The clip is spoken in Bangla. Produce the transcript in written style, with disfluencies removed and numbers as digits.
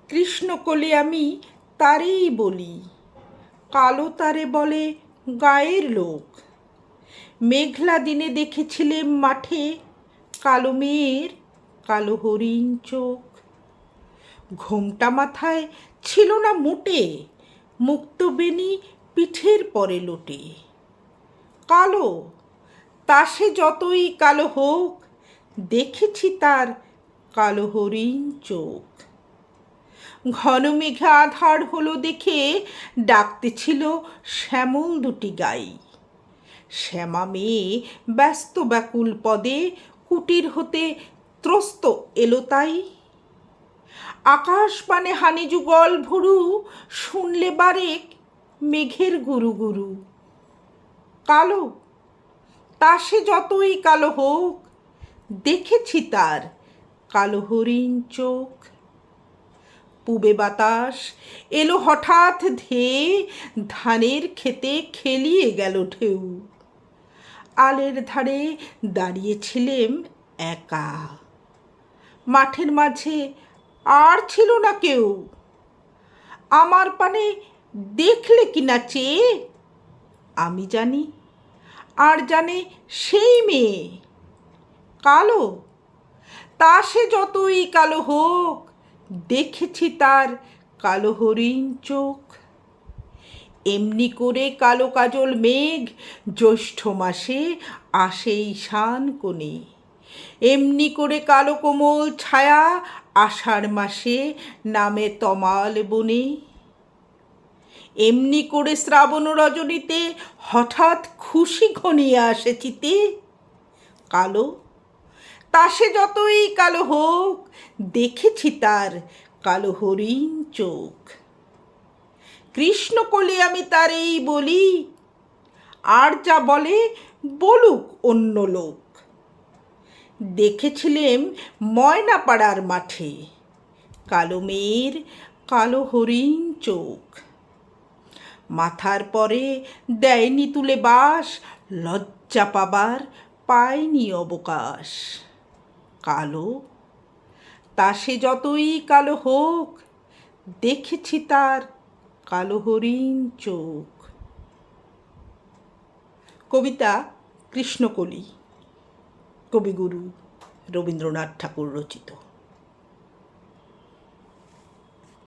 কৃষ্ণকলি আমি তারেই বলি, কালো তারে বলে গায়ের লোক। মেঘলা দিনে দেখেছিলেম মাঠে কালো মেয়ের কালো হরিণ চোখ। ঘোমটা মাথায় ছিল না মোটে, মুক্ত বেনি পিঠের পরে লোটে। কালো, তা সে যতই কালো হোক, দেখেছি তার কালো হরিণ চোখ। ঘন মেঘে আধার হলো দেখে ডাকতেছিল শ্যামল দুটি গাই। শ্যামা মেয়ে ব্যস্ত ব্যাকুল পদে কুটির হতে ত্রস্ত এলো তাই। আকাশ পানে হানি যুগল ভুরু, শুনলে বারেক মেঘের গুরু গুরু। কালো, তা সে যতই কালো হোক, দেখেছি তার কালো হরিণ চোখ। পূবে বাতাস এলো হঠাৎ ধেয়ে, ধানের খেতে খেলিয়ে গেল ঢেউ। আলের ধারে দাঁড়িয়েছিলেম একা, মাঠের মাঝে আর ছিল না কেউ। আমার পানে দেখলে কিনা চেয়ে, আমি জানি আর জানে সেই মেয়ে। কালো, তা সে যতই কালো হোক, দেখেছি তার কালো হরিণ চোখ। এমনি করে কালো কাজল মেঘ জ্যৈষ্ঠ মাসে আসে ঈশান কোণে। এমনি করে কালো কোমল ছায়া আষাঢ় মাসে নামে তমাল বনে। এমনি করে শ্রাবণ রজনীতে হঠাৎ খুশি ঘনিয়ে আসে চিতে। কালো, তা সে যতই কালো হোক, দেখেছি তার কালো হরিণ চোখ। কৃষ্ণকলি আমি তারেই বলি, আর যা বলে বলুক অন্য লোক। দেখেছিলেম ময়নাপাড়ার মাঠে কালো মেয়ের কালো হরিণ চোখ। মাথার পরে দেয়নি তুলে বাস, লজ্জা পাবার পায়নি অবকাশ। কালো, তা সে যতই কালো হোক, দেখেছি তার কালো হরিণ চোখ। কবিতা কৃষ্ণকলি, কবিগুরু রবীন্দ্রনাথ ঠাকুর রচিত।